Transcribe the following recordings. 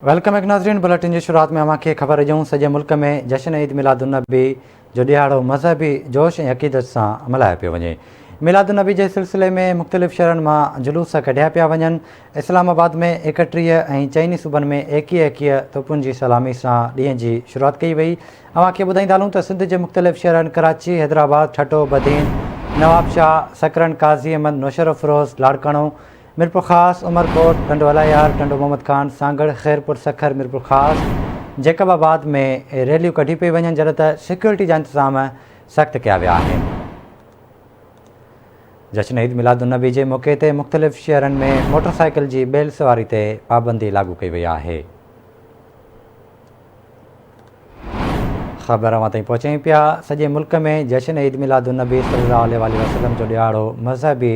Welcome एक नाज़रीन bulletin की शुरुआत में अवां खे ख़बर ॾियूं सॼे मुल्क में जश्न ईद मिलादुन्नबी जो ॾियारो मज़हबी जोश ऐं अक़ीदत सां मल्हायो पियो वञे। मिलादुन्नबी जे सिलसिले में मुख़्तलिफ़ शहरनि मां जुलूस कढिया पिया वञनि। इस्लामाबाद में 31 ऐं चइनी सूबनि में 21 तोपुनि जी सलामी सां ॾींहं जी शुरूआति कई वई। अवां खे ॿुधाईंदा हलूं त सिंध जे मुख़्तलिफ़ शहरनि कराची, हैदराबाद, ठठो, बदीन, नवाबशाह, सकरन, काज़ी अहमद, नौशर अफरोज़, लाड़काणो, मीरपुर ख़ास, उमरकोट, टंडो अलायार, टंडो मोहम्मद खान, सांगड़, खैरपुर, सखर, मीरपुर ख़ास, जैकबाबाद में रैलियूं कढी पई वञनि जॾहिं त सिक्योरिटी जा इंतज़ाम सख़्तु कया विया आहिनि। जश्न ईद मिलादुन्नबी जे मौक़े ते मुख़्तलिफ़ शहरनि में मोटरसाइकिल जी बैल सवारी ते पाबंदी लागू कई वई आहे। ख़बर अवां ताईं पहुचायूं पिया। सॼे मुल्क में जश्न ईद मिलादुन्नबी सल्लल्लाहु अलैहि वसल्लम जो ॾियारो मज़हबी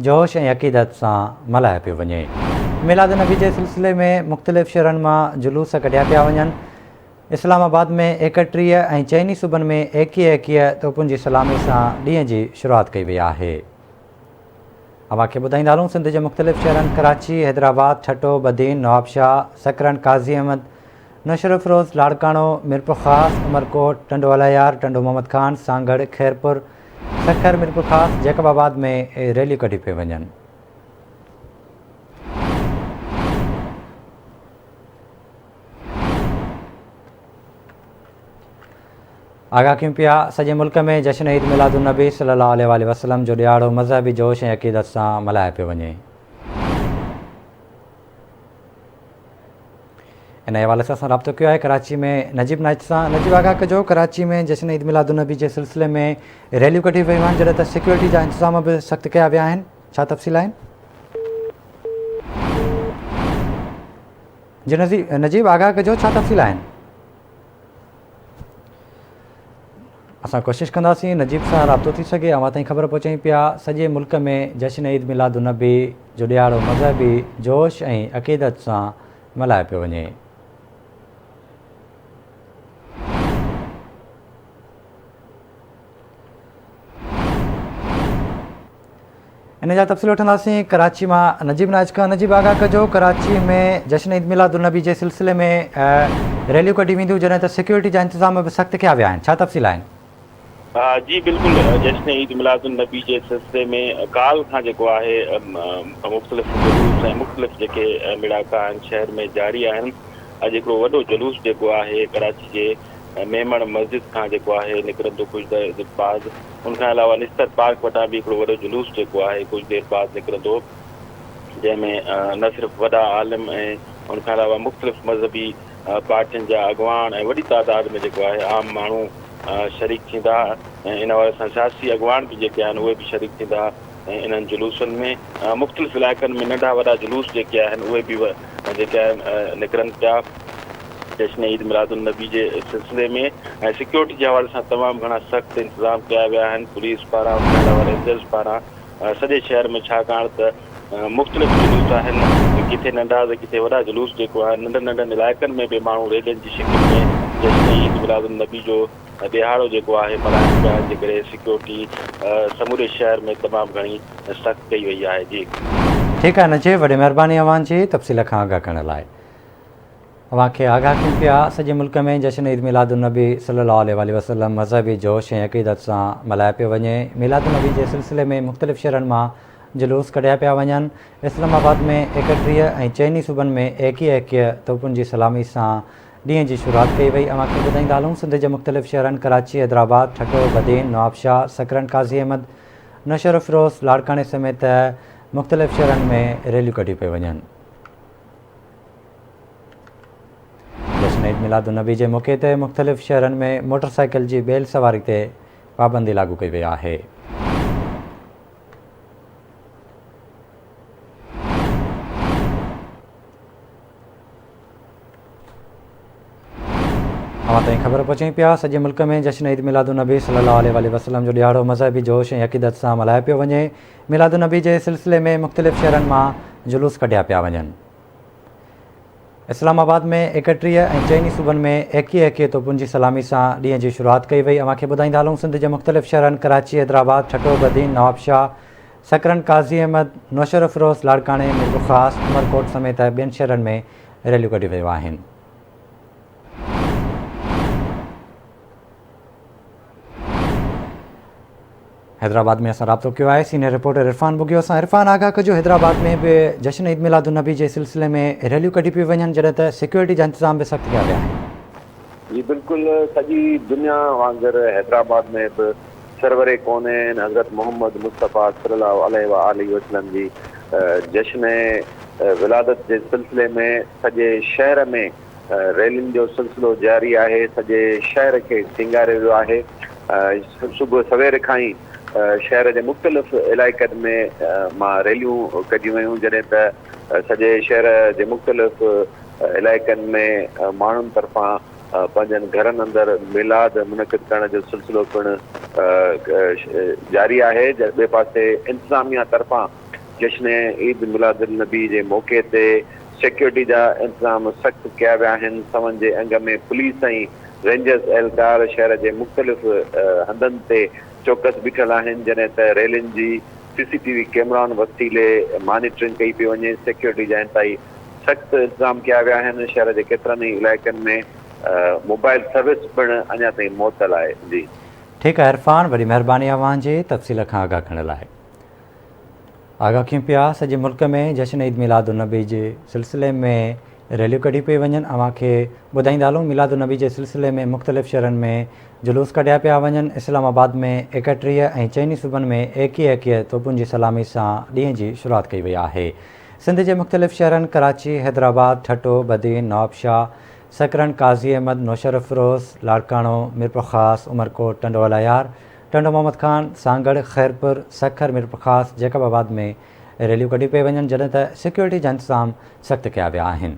जोश ऐं अक़ीदत सां मल्हायो पियो वञे। मिलादुन्नबी जे सिलसिले में मुख़्तलिफ़ शहरनि मां जुलूस कढिया पिया वञनि। इस्लामाबाद में 31 ऐं चइनी सूबनि में 21 तोपुनि जी सलामी सां ॾींहं जी शुरूआति कई वई आहे। अवां खे ॿुधाईंदा हलूं सिंध जे मुख़्तलिफ़ शहरनि कराची, हैदराबाद, ठठो, बदीन, नवाबशाह, सकरन, काज़ी अहमद, नौशर अफरोज़, लाड़काणो, मीरपुर ख़ास, उमरकोट, टंडो अलायार, टंडो मोहम्मद खान, सांगड़, खैरपुर, सखर, मीरपुर ख़ास, जैकबाबाद में रैलियूं कढी पियूं वञनि। आगाह कयूं पिया सॼे मुल्क में जश्न ईद मिलादुन्नबी सल्लल्लाहु अलैहि वसल्लम जो ॾियारो मज़हबी जोश ऐं अक़ीदत सां मल्हायो पियो वञे। इन हवाले सां असां राब्तो कयो आहे कराची में नजीब नाइट सां। नजीब, आगाह कजो, कराची में जश्न ईद मिलादुन्नबी जे सिलसिले में रैलियूं कढी वियूं आहिनि जॾहिं त सिक्योरिटी जा इंतज़ाम बि सख़्तु कया विया आहिनि, छा तफ़सील आहिनि? जी नजीब, आगाह कजो, छा तफ़सील आहिनि? असां कोशिशि कंदासीं नजीब सां राब्तो थी सघे अवां ताईं ख़बर पहुचायूं पिया। सॼे मुल्क में जश्न ईद मिलादुन्नबी जो ॾियारो मज़हबी जोश ऐं अक़ीदत सां मल्हायो पियो वञे। इन जा तफ़सील वठंदासीं कराची मां नजीब नाइज खां। नजीब, आगाह कजो, कराची में जश्न ईद मिलादुन्नबी जे सिलसिले में रैलियूं कढी वेंदियूं जॾहिं त सिक्योरिटी जा इंतज़ाम बि सख़्तु कया विया आहिनि, छा तफ़सील आहिनि? जी बिल्कुलु, जश्न ईद मिलादुन्नबी जे सिलसिले में काल खां जेको आहे मुख़्तलिफ़ जुलूस ऐं मुख़्तलिफ़ जेके मिड़ाका आहिनि शहर में जारी आहिनि। अॼु हिकिड़ो वॾो जुलूस जेको आहे कराची जे मेमण मस्जिद खां जेको आहे निकिरंदो कुझु देरि बाद। उनखां अलावा निस्तर पार्क वटां बि हिकिड़ो वॾो जुलूस जेको आहे कुझु देरि बाद निकिरंदो, जंहिंमें न सिर्फ़ु वॾा आलिम ऐं उनखां अलावा मुख़्तलिफ़ मज़हबी पार्टियुनि जा अॻवान ऐं वॾी तादाद में जेको आहे आम माण्हू शरीक थींदा ऐं इन हवाले सां सियासी अॻवान बि जेके आहिनि उहे बि शरीक थींदा ऐं इन्हनि जुलूसनि में मुख़्तलिफ़ इलाइक़नि में नंढा वॾा जुलूस जेके आहिनि उहे बि जेके आहिनि निकिरनि पिया जश्न ईद मिलादुन्नबी जे सिलसिले में। ऐं सिक्योरिटी जे हवाले सां तमामु घणा सख़्तु इंतज़ाम कया विया आहिनि पुलिस पारां, उनखां अलावा रेंजर्स पारां सॼे शहर में, छाकाणि त मुख़्तलिफ़ जुलूस आहिनि, किथे नंढा त किथे वॾा जुलूस जेको आहे नंढनि नंढनि इलाइक़नि में बि माण्हू रेलियुनि जी शिकिल में जश्न ईद मिलादुन्नबी जो ॾियारो जेको आहे मल्हाइनि पिया, जंहिं करे सिक्योरिटी समूरे शहर में तमामु घणी सख़्तु कई वई आहे। जी ठीकु आहे नजीब, वॾी महिरबानी अवां जी तफ़सील खां आगाह करण लाइ। अवां खे आगाह कयूं पिया सॼे मुल्क में जश्न ईद मिलादुन्नबी सल्लल्लाहु अलैहि वसल्लम मज़हबी जोश ऐं अक़ीदत सां मल्हायो पियो वञे। मिलादुन्नबी जे सिलसिले में मुख़्तलिफ़ शहरनि मां जुलूस कढिया पिया वञनि। इस्लामाबाद में 31 ऐं चइनी सूबनि में 21 तोपुनि जी सलामी सां ॾींहं जी शुरूआति कई वई। अवां खे ॿुधाईंदा हलूं सिंध जे मुख़्तलिफ़ शहरनि कराची, हैदराबाद, ठठो, बदीन, नवाबशाह, सकरन, काज़ी अहमद, नौशर अफरोज़, लाड़काणे समेत मुख़्तलिफ़ शहरनि में रैलियूं कढी पियूं वञनि। जश्न ईद मिलादुन्नबी जे मौक़े ते मुख़्तलिफ़ शहरनि में मोटरसाइकिल जी बैल सवारी ते पाबंदी लागू कई वई आहे। अवां ताईं ख़बर पहुचायूं पिया सॼे मुल्क में जश्न ईद मिलादुन्नबी सल्लल्लाहु अलैहि वसल्लम जो ॾियारो मज़हबी जोश ऐं अक़ीदत सां मल्हायो पियो वञे। मिलादुन्नबी जे सिलसिले में मुख़्तलिफ़ शहरनि मां जुलूस कढिया पिया वञनि। इस्लामाबाद में 31 ऐं चइनी सूबनि में 21 तोपुनि जी सलामी सां ॾींहं जी शुरूआति कई वई। अवां खे ॿुधाईंदा हलूं सिंध जे मुख़्तलिफ़ शहरनि कराची, हैदराबाद, ठठो, बदीन, नवाबशाह, सकरन, काज़ी अहमद, नौशर अफरोज़, लाड़काणे, मीरपुर ख़ास, उमरकोट समेत ॿियनि शहरनि में रैलियूं कढी वियूं आहिनि। हैदराबाद में असां राब्तो कयो आहे सीनियर रिपोर्टर इरफान बुगियो सां। इरफान, आगाह कजो, हैदराबाद में बि जश्न ईद मिलादुन्नबी जे सिलसिले में रैलियूं कढी पियूं वञनि, जॾहिं त सिक्योरिटी जा इंतज़ाम बि सख़्तु कया विया आहिनि। जी बिल्कुलु, सॼी दुनिया वांगुरु हैदराबाद में बि सरवरे कोनेन हज़रत मोहम्मद मुस्तफ़ा सल्लल्लाहु अलैहि वसल्लम जी जश्न विलादत जे सिलसिले में सॼे शहर में रैलियुनि जो सिलसिलो जारी आहे। सॼे शहर खे सिंगारे वियो आहे। सुबुह सवेर खां ई शहर जे मुख़्तलिफ़ इलाइक़नि में मां रैलियूं कढियूं वयूं, जॾहिं त सॼे शहर जे मुख़्तलिफ़ इलाइक़नि में माण्हुनि तरफ़ां पंहिंजनि घरनि अंदरि मिलाद मुनक़िद करण जो सिलसिलो पिणु जारी आहे। ॿिए पासे इंतिज़ामिया तरफ़ां जश्न ईद मिलादुन्नबी जे मौक़े ते सिक्योरिटी जा इंतज़ाम सख़्तु कया विया आहिनि। सवनि जे अंग में पुलिस ऐं रेंजर्स एहलकार शहर जे मुख़्तलिफ़ हंधनि ते चौकस बीठल आहिनि, जॾहिं त रैलियुनि जी CCTV कैमराउनि वसीले मॉनिटरिंग कई पई वञे। सिक्योरिटी जा इंतिहाई सख़्तु इंतज़ाम कया विया आहिनि। शहर जे केतिरनि ई इलाइक़नि में मोबाइल सर्विस पिणु अञा ताईं मुअतल आहे। जी ठीकु आहे इरफान, वॾी महिरबानी अव्हां जी तफ़सील खां आगाह खणण लाइ। आगाह कयूं पिया सॼे मुल्क में जश्न ईद मिलादुन्नबी जे सिलसिले में रैलियूं कढी पई वञनि। अव्हां खे ॿुधाईंदा हलूं, मिलादुन्नबी जे सिलसिले में मुख़्तलिफ़ शहरनि में जुलूस कढिया पिया वञनि। इस्लामाबाद में 31 ऐं चइनी सूबनि में 21 तोपुनि जी सलामी सां ॾींहं जी शुरूआति कई वई आहे। सिंध जे मुख़्तलिफ़ शहरनि कराची, हैदराबाद, ठटो, बदीन, नवाबशाह, सकरन, काज़ी अहमद, नौशर फिरोज़, लाड़काणो, मीरपुर उमरकोट, टंडो अलायार, टंडो मोहम्मद खान, सांगड़, खैरपुर, सखर, मीरपुर जैकबाबाद में रैलियूं कढी पई वञनि, जॾहिं त सिक्योरिटी जा इंतज़ाम सख़्तु कया विया आहिनि।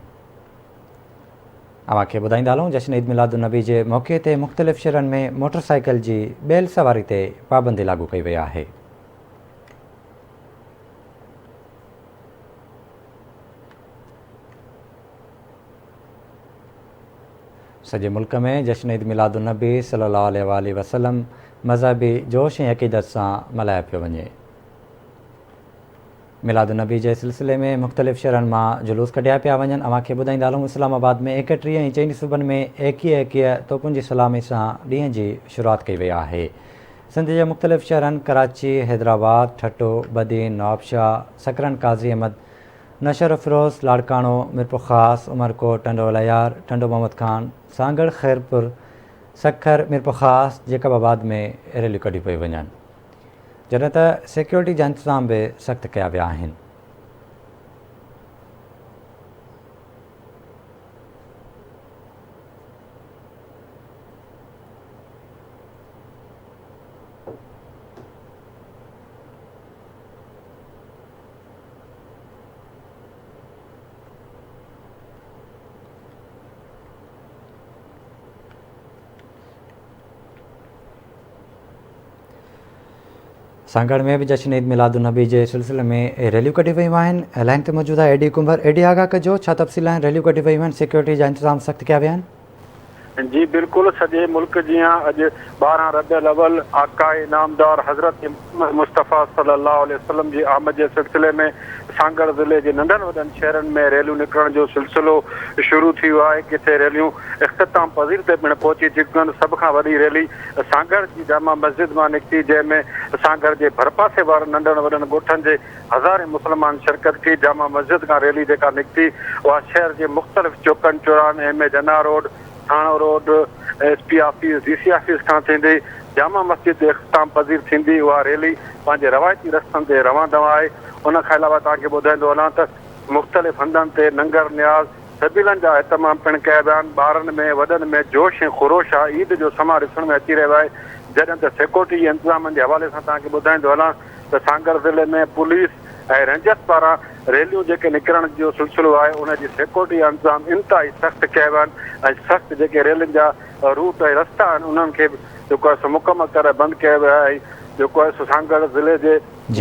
अव्हां खे ॿुधाईंदा हलूं, जश्न ईद मिलादुन्नबी जे मौक़े ते मुख़्तलिफ़ शहरनि में मोटरसाइकिल जी बैल सवारी ते पाबंदी लागू कई वई आहे। सॼे मुल्क में जश्न ईद मिलादुन्नबी सल्लल्लाहु अलैहि वसल्लम मज़हबी जोश ऐं अक़ीदत सां मल्हायो पियो वञे। मिलादुन्नबी जे सिलसिले में मुख़्तलिफ़ शहरनि मां जुलूस कढिया पिया वञनि। अव्हां खे ॿुधाईंदा हलूं, इस्लामाबाद में 31 ऐं चइनी सूबनि में 21 तोपुनि जी सलामी सां ॾींहं जी शुरूआति कई वई आहे। सिंध जे मुख़्तलिफ़ शहरनि कराची, हैदराबाद, ठटो, बदीन, नवाबशाह, सकरन, काज़ी अहमद, नौशर फिरोज़, लाड़काणो, मीरपुर उमरकोट, टंडो अलायार, टंडो मोहम्मद खान, सांगड़, खैरपुर, सखर, मीरपुर जैकबाबाद में रैलियूं कढी पई वञनि, जॾहिं त सिक्योरिटी जा इंतज़ाम बि सख़्तु कया विया आहिनि। सांगड़ में बि जश्न ईद मिलादुन्नबी जे सिलसिले में रैलियूं कढी वयूं आहिनि। लाइन ते मौजूदु आहे एडी कुंवर। एडी, आगाह कजो, छा तफ़सील आहिनि? रैलियूं कढी वयूं आहिनि, सिक्योरिटी जा इंतज़ाम सख़्तु कया विया आहिनि। जी बिल्कुलु, सॼे मुल्क जीअं अॼु 12 रबिउल अव्वल आकाए नामदार हज़रत मुस्तफ़ा सल्लल्लाहु अलैहि वसल्लम जी आमद जे सिलसिले में सांगड़ ज़िले जे नंढनि वॾनि शहरनि में रैलियूं निकिरण जो सिलसिलो शुरू थी वियो आहे। किथे रैलियूं इख़्तिताम पज़ीर ते पिणु पहुची चुकियूं आहिनि। सभ खां वॾी रैली सांगड़ जी जामा मस्जिद मां निकिती, जंहिंमें सांगड़ जे भरपासे वारनि नंढनि वॾनि ॻोठनि जे हज़ारे मुस्लमान शिरकत कई। जामा मस्जिद खां रैली जेका निकिती उहा शहर जे मुख़्तलिफ़ चौकनि चौराहनि, एम ए जना रोड, थाणो road, SP office, DC office खां थींदी जामा मस्जिद ते इख़्तिताम पज़ीर थींदी। उहा रैली पंहिंजे रवायती रस्तनि ते रवां दवा आहे। उन खां अलावा तव्हांखे ॿुधाईंदो हलां त मुख़्तलिफ़ हंधनि ते लंगर न्याज़ सबिलनि जा इहतमाम पिणु कया विया आहिनि। ॿारनि में वॾनि में जोश ऐं ख़ुरोश आहे। ईद जो समा ॾिसण में अची रहियो आहे। जॾहिं त सिक्योरिटी जे इंतज़ामनि जे हवाले सां तव्हांखे ॿुधाईंदो हलां त सांगड़ ज़िले में पुलिस ऐं रेंजर्स पारां रैलियूं जेके निकिरण जो सिलसिलो आहे उनजी सिक्योरिटी जा इंतज़ाम इंतिहाई सख़्तु कया विया आहिनि। ऐं सख़्तु जेके रैलियुनि जा रूट ऐं रस्ता आहिनि उन्हनि खे जेको आहे मुकमल तरह बंदि कयो वियो आहे। जेको आहे सांगड़ ज़िले जे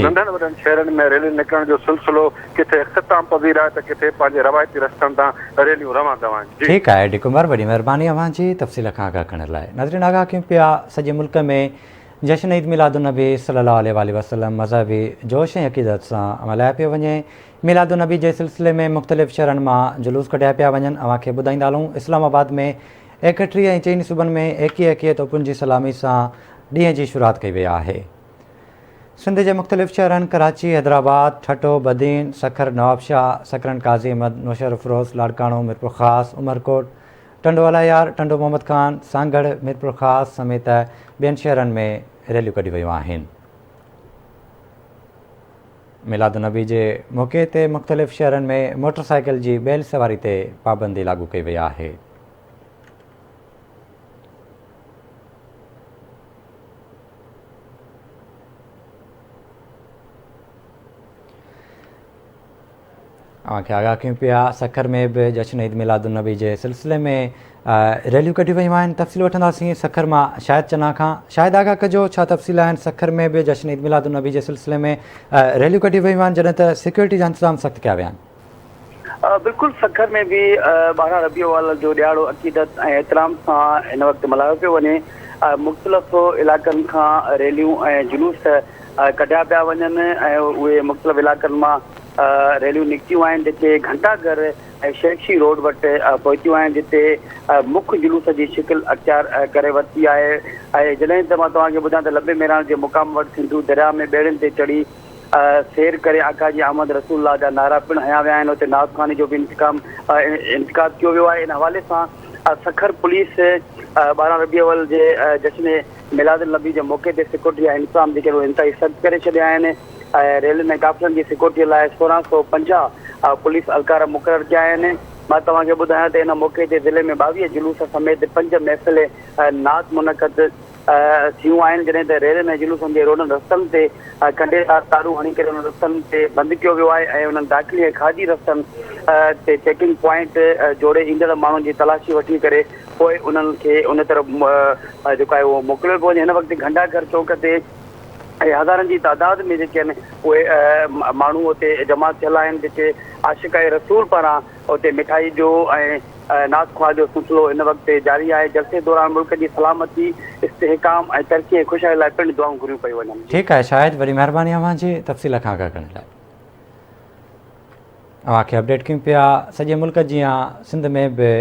नंढनि वॾनि शहरनि में रैलियूं निकिरण जो सिलसिलो किथे इख़्तिताम पज़ीर आहे त किथे पंहिंजे रवायती रस्तनि तां रैलियूं रवां दवा आहिनि। ठीकु आहे एडी कुमार, वॾी महिरबानी अव्हां जी तफ़सील खां आगाह करण लाइ। नाज़रीन, आगाह कयूं पिया सॼे मुल्क में जश्न ईद मिलादुन्नबी सल्लल्लाहु अलैहि वसल्लम मज़हबी जोश ऐं अक़ीदत सां मल्हायो पियो वञे। मिलादुन्नबी जे सिलसिले में मुख़्तलिफ़ शहरनि मां जुलूस कढिया पिया वञनि। अव्हांखे ॿुधाईंदा हलूं, इस्लामाबाद में 31 ऐं चइनि सूबनि में 21 तोपुनि जी सलामी सां ॾींहं जी शुरूआति कई वई आहे। सिंध जे मुख़्तलिफ़ शहरनि कराची, हैदराबाद, ठटो, बदीन, सखर, नवाबशाह, सकरन, काज़ी अहमद, नौशहर अफरोज़, लाड़काणो, मीरपुर ख़ास, उमरकोट, टंडो अलायार, टंडो मोहम्मद ख़ान, सांगड़, मीरपुर ख़ास समेत ॿियनि शहरनि में रैलियूं कढी वयूं आहिनि। मिलादुन्नबी जे मौक़े ते मुख़्तलिफ़ शहरनि में मोटरसाइकिल जी बैल सवारी ते पाबंदी लागू कई वई आहे। अव्हांखे आगाह कयूं पिया, सखर में बि जश्न ईद मिलादुन्नबी जे सिलसिले में रैलियूं कढी वयूं आहिनि। तफ़सील वठंदासीं सखर मां शाहिद चना खां। शाहिद, आगाह कजो, छा तफ़सील आहिनि? सखर में बि जश्न ईद मिलादुन्नबी जे सिलसिले में रैलियूं कढी वयूं आहिनि, जॾहिं त सिक्योरिटी जा इंतज़ाम सख़्तु कया विया आहिनि। बिल्कुलु, सखर में बि 12 रबीउ अव्वल जो ॾियारो अक़ीदत ऐं एतिराम सां हिन वक़्तु मल्हायो पियो वञे। मुख़्तलिफ़ इलाइक़नि खां रैलियूं ऐं जुलूस कढिया पिया वञनि ऐं उहे मुख़्तलिफ़ इलाइक़नि मां रैलियूं निकितियूं आहिनि, जेके घंटाघर ऐं शेखशी रोड वटि पहुतियूं आहिनि, जिते मुख्य जुलूस जी शिकिल अख़्तियार करे वरिती आहे। ऐं जॾहिं त मां तव्हांखे ॿुधायां त लबे मेराण जे मुक़ाम वटि सिंधू दरिया में ॿेड़ियुनि ते चढ़ी सैर करे आका जी आमद रसूलुल्लाह जा नारा पिणु हया विया आहिनि। हुते नाज़खानी जो बि इंतकाद कयो वियो आहे। इन हवाले सां सखर पुलिस 12 रबीउ अव्वल जे जश्न मिलादुन्नबी जे मौक़े ते सिक्योरिटी जा इंतज़ाम जेके इंतिहाई सख़्तु करे छॾिया आहिनि। ऐं रेलनि ऐं काफ़िलनि जी सिक्योरिटीअ लाइ 1650 पुलिस अहलकार मुक़ररु कया आहिनि। मां तव्हांखे ॿुधायां त इन मौक़े ते ज़िले में 22 जुलूस समेत 5 महफ़िल नात मुनक़द थियूं आहिनि, जॾहिं त रेलनि ऐं जुलूसनि जे रोडनि रस्तनि ते कंडेदार तारूं हणी करे उन रस्तनि ते बंदि कयो वियो आहे ऐं उन्हनि दाख़िली ऐं खाधी रस्तनि ते चेकिंग पॉइंट जोड़े ईंदड़ माण्हुनि जी तलाशी वठी करे पोइ उन्हनि खे उन तरफ़ जेको आहे उहो मोकिलियो पियो वञे। हिन वक़्तु घंटाघर चौक ते ऐं हज़ारनि जी तादाद में जेके आहिनि उहे माण्हू हुते जमा थियल आहिनि, जेके आशिक़ाए रसूल पारां हुते मिठाई जो ऐं नाज़ ख़्वाह जो सिलसिलो हिन वक़्तु जारी आहे। जलसे दौरान मुल्क जी सलामती, इस्तेहकाम ऐं तरक़ी ऐं ख़ुशहाली लाइ पिणु दुआऊं घुरियूं पयूं वञनि। ठीकु आहे शाहिद, वरी महिरबानी अव्हांजी तफ़सील खां आगाह करण लाइ। अव्हांखे अपडेट कयूं पिया, सॼे मुल्क जीअं सिंध में बि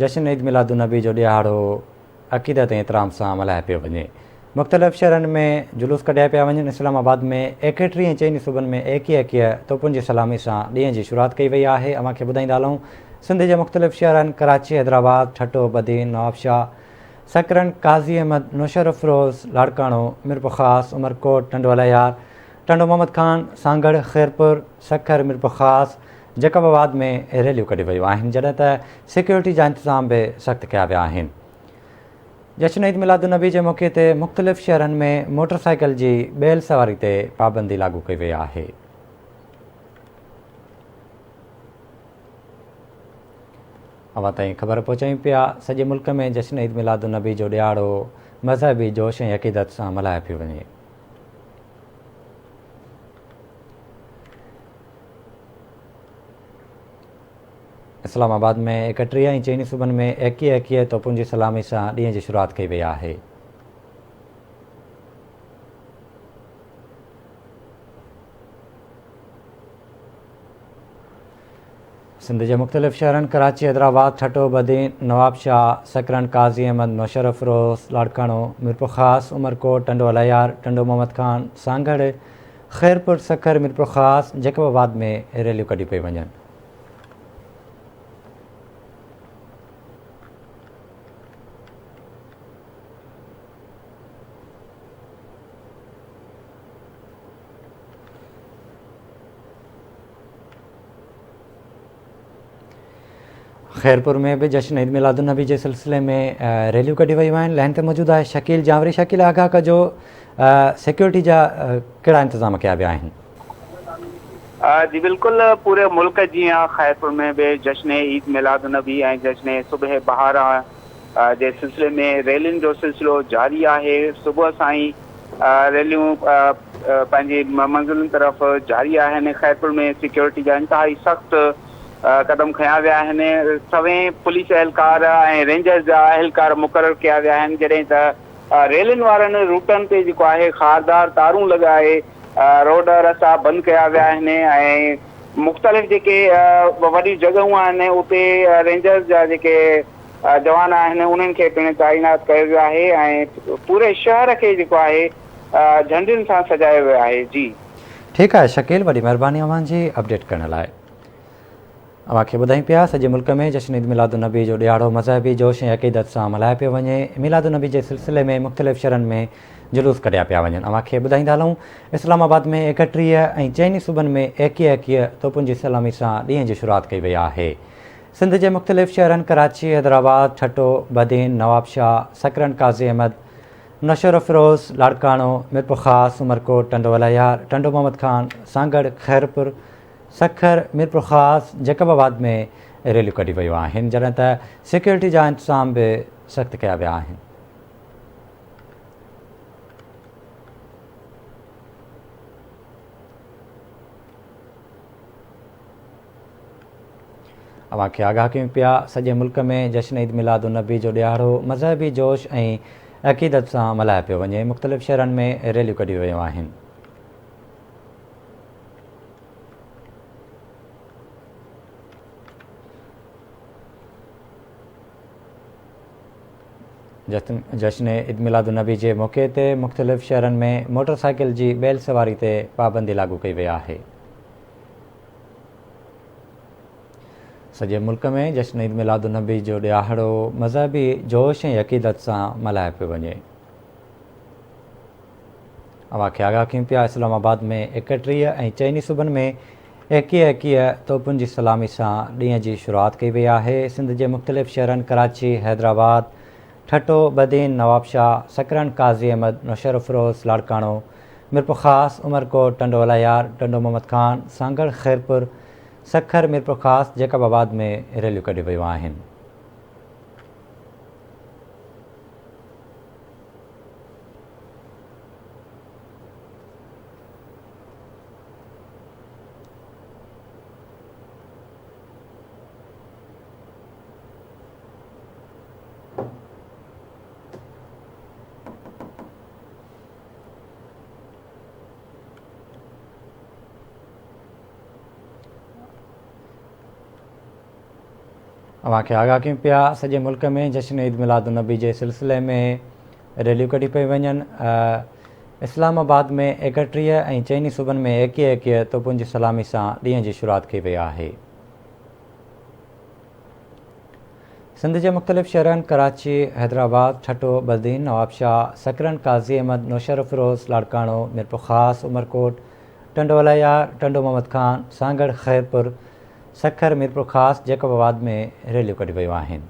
जश्न ईद मिलादुन्नबी जो ॾियारो अक़ीदत ऐं एतिराम सां मल्हायो पियो वञे। मुख़्तलिफ़ शहरनि में जुलूस कढिया पिया वञनि। इस्लामाबाद में 31 ऐं चइनि सूबनि में 21 तोपुनि जी सलामी सां ॾींहं जी शुरूआति कई वई आहे। अव्हांखे ॿुधाईंदा हलूं, सिंध जे मुख़्तलिफ़ शहरनि कराची, हैदराबाद, ठटो, बदीन, नवाबशाह, सकरन, काज़ी अहमद, नौशहर अफरोज़, लाड़काणो, मीरपुर ख़ास, उमरकोट, टंडो अलायार, टंडो मोहम्मद ख़ान, सांगड़, खैरपुर, सखर, मीरपुर ख़ास, जैकबाबाद में रैलियूं कढी वयूं आहिनि, जॾहिं त सिक्योरिटी जा इंतज़ाम बि सख़्तु कया विया आहिनि। जश्न ईद मिलादुन्नबी जे मौक़े ते मुख़्तलिफ़ शहरनि में मोटरसाइकिल जी बैल सवारी ते पाबंदी लागू कई वई आहे। अव्हां ताईं ख़बर पहुचायूं पिया, सॼे मुल्क में जश्न ईद मिलादुन्नबी जो ॾियारो मज़हबी जोश ऐं अक़ीदत सां मल्हायो पियो वञे। इस्लामाबाद में 31 ऐं चइनि सूबनि में 21 तोपुनि जी सलामी सां ॾींहं जी शुरूआति कई वई आहे। सिंध जे मुख़्तलिफ़ शहरनि कराची, हैदराबाद, ठटो, बदीन, नवाबशाह, सकरन, काज़ी अहमद, नौशहर अफरोज़, लाड़काणो, मीरपुर ख़ास, उमरकोट, टंडो अलायार, टंडो मोहम्मद ख़ान, सांगड़, खैरपुर, सखर, मीरपुर ख़ास, जैकबाबाद में रैलियूं कढी पई वञनि। खैरपुर में भी जश्न ईद मिलादुन्नबी के सिलसिले में रैलियों कढी वही आहिनि। लाइन ते मौजूद है शकील जावरी। शकील, आगाह कजो, सिक्योरिटी जा कहिड़ा इंतज़ाम कया विया आहिनि? जी बिल्कुल, पूरे मुल्क जीअं खैरपुर में भी जश्न ईद मिलादुन्नबी ऐं जश्न सुबह बहारा जे सिलसिले में रैलियुनि जो सिलसिलो जारी आहे। सुबुह सां ई रैलियूं पंहिंजी मंज़िलुनि तरफ़ जारी आहिनि। खैरपुर में सिक्योरिटी जा इंतहाई सख़्तु कदम खया विया आहिनि। सवें पुलिस एहलकार ऐं रेंजर्स जा एहलकार मुक़ररु कया विया आहिनि, जॾहिं त रेलिन वारनि रूटनि ते जेको आहे खारदार तारूं लॻाए रोड रस्ता बंदि कया विया आहिनि ऐं मुख़्तलिफ़ जेके वॾी जॻहियूं आहिनि उते रेंजर्स जा जेके जवान आहिनि उन्हनि खे पिणु तैनात कयो वियो आहे ऐं पूरे शहर खे जेको आहे झंडियुनि सां सजायो वियो आहे। जी ठीकु आहे शकील, वॾी महिरबानी अव्हां जी अपडेट करण लाइ। अव्हांखे ॿुधायूं पिया सॼे मुल्क में जश्न ईद मिलादुन्नबी जो ॾियारो मज़हबी जोश ऐं अक़ीदत सां मल्हायो पियो वञे। मिलादुन्नबी जे सिलसिले में मुख़्तलिफ़ शहरनि में जुलूस कढिया पिया वञनि। अव्हांखे ॿुधाईंदा हलूं इस्लामाबाद में 31 ऐं चइनी सूबनि में 21 तोपुनि जी सलामी सां ॾींहं जी शुरूआति कई वई आहे। सिंध जे मुख़्तलिफ़ शहरनि कराची, हैदराबाद, ठट्टो, बदीन, नवाबशाह, सकरन, काज़ी अहमद, नशर फिरोज़, लाड़काणो, मिरपुर ख़ास, उमरकोट, टंडो अलायार, टंडो मोहम्मद खान, सांगड़, खैरपुर, सखर, मिरपुर ख़ास, जैकबाबाद में रैलियूं कढी वियूं आहिनि, जॾहिं त सिक्योरिटी जा इंतज़ाम बि सख़्तु कया विया आहिनि। अव्हांखे आगाह कयूं पिया सॼे मुल्क में जश्न ईद मिलादुन्नबी जो ॾियारो मज़हबी जोश ऐं अक़ीदत सां मल्हायो पियो वञे। मुख़्तलिफ़ शहरनि में रैलियूं कढियूं वियूं आहिनि। जश्न ईद मिलादुन्नबी जे मौक़े ते मुख़्तलिफ़ शहरनि में मोटरसाइकिल जी बैल सवारी ते पाबंदी लागू कई वई आहे। सॼे मुल्क में जश्न ईद मिलादुन्नबी जो ॾियारो मज़हबी जोश ऐं अक़ीदत सां मल्हायो पियो वञे। अव्हांखे आगाह कयूं पिया इस्लामाबाद में 31 ऐं चइनी सूबनि में 21 तोपुनि जी सलामी सां ॾींहं जी शुरूआति कई वई आहे। सिंध जे मुख़्तलिफ़ शहरनि कराची, हैदराबाद, ठट्टो, बदीन, नवाबशाह, सकरन, काज़ी अहमद, नौशर फिरोज़, लाड़काणो, मिरपुर ख़ास, उमरकोट, टंडो अलायार, टंडो मोहम्मद खान, सांगड़, खैरपुर, सखर, मिरपुर ख़ास, जैकबाबाद में रैलियूं कढियूं वियूं आहिनि। अव्हांखे आगाह कयूं पिया सॼे मुल्क में जश्न ईद मिलादुन्नबी जे सिलसिले में रैलियूं कढी पई वञनि। इस्लामाबाद में 31 ऐं चइनी सूबनि में 21 तोपुनि जी सलामी सां ॾींहं जी शुरूआति कई वई आहे। सिंध जे मुख़्तलिफ़ शहरनि कराची, हैदराबाद, ठट्टो, बदीन, नवाबशाह, सकरन, काज़ी अहमद, नौशर फिरोज़, लाड़काणो, मिरपुर ख़ास, उमरकोट, टंडो अलायार, टंडो मोहम्मद खान, सांगड़, खैरपुर, सखर, मिरपुर ख़ास, जैकबाबाद में रैलियूं कढी वियूं आहिनि।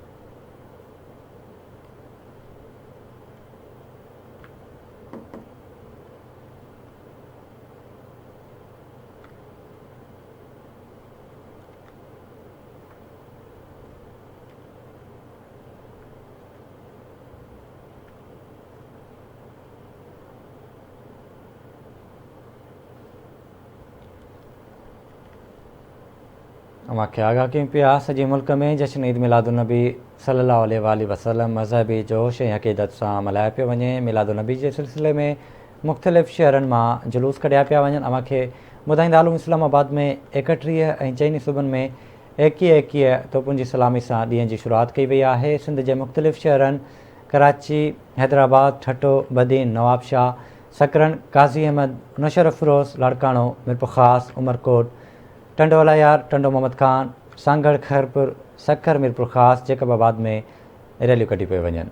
अव्हांखे आगाह कयूं पिया सॼे मुल्क में जश्न ईद मिलादुन्नबी सल्लल्लाहु अलैहि वसल्लम मज़हबी जोश ऐं अक़ीदत सां मल्हायो पियो वञे। मिलादुन्नबी जे सिलसिले में मुख़्तलिफ़ शहरनि मां जुलूस कढिया पिया वञनि। अव्हांखे ॿुधाईंदा हलूं इस्लामाबाद में 31 ऐं चइनी सूबनि में 21 तोपुनि जी सलामी सां ॾींहं जी शुरूआति कई वई आहे। सिंध जे मुख़्तलिफ़ शहरनि कराची, हैदराबाद, ठट्टो, बदीन, नवाबशाह, सकरन, काज़ी अहमद, नौशर फिरोज़, लाड़काणो, मिरपुर ख़ास, उमरकोट, टंडो अलायार, टंडो मोहम्मद खान, सांगड़, खैरपुर, सखर, मिरपुर ख़ास, जैकबाबाद में रैलियूं कढी पियूं वञनि।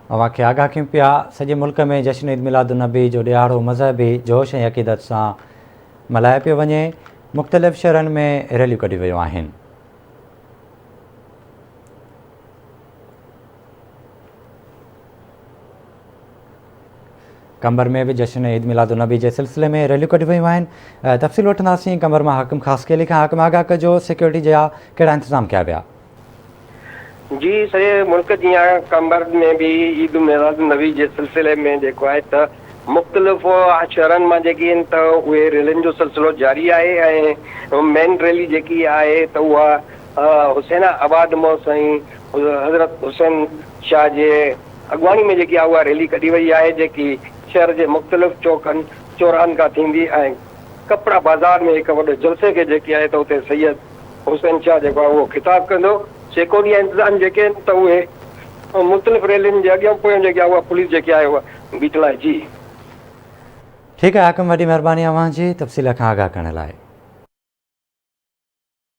अव्हांखे आगाह कयूं पिया सॼे मुल्क में जश्न ईद मिलादुन्नबी जो ॾियारो मज़हबी जोश ऐं अक़ीदत सां मल्हायो पियो वञे। मुख़्तलिफ़ शहरनि में रैलियूं कढी वियूं आहिनि। कंबर में भी जश्न ईद मिलादुन्नबी जे सिलसिले में रैलियूं कढी वियूं आहिनि। तफ़सील वठंदासीं कंबर मां हाकिम ख़ासि केली खां। हाकिम आगाह कजो, सिक्योरिटी जा कहिड़ा इंतज़ाम कया विया? जी, सॼे मुल्क जीअं कंबर में भी ईद मिलादुन्नबी जे सिलसिले में जेको आहे त मुख़्तलिफ़ शहरनि मां जेकी आहिनि त उहे रैलियुनि जो सिलसिलो जारी आहे ऐं मेन रैली जेकी आहे त उहा हुसैन आबाद मां साईं हज़रत हुसैन शाह जे अॻुवाणी में जेकी आहे उहा रैली कढी वई आहे, जेकी शहर जे मुख़्तलिफ़ चौकनि चौराहनि खां थींदी ऐं कपिड़ा बाज़ार में हिकु वॾे जलसे खे जेकी आहे त उते सैयद हुसैन शाह जेको आहे उहो ख़िताबु कंदो। सिक्योरिटी इंतज़ाम जेके आहिनि त उहे मुख़्तलिफ़ रैलियुनि जे अॻियां पोयां जेकी आहे उहा पुलिस जेकी आहे उहा बीठल आहे। जी ठीकु आहे हाकिम, वॾी महिरबानी अव्हां जी तफ़सील खां आगाह करण लाइ।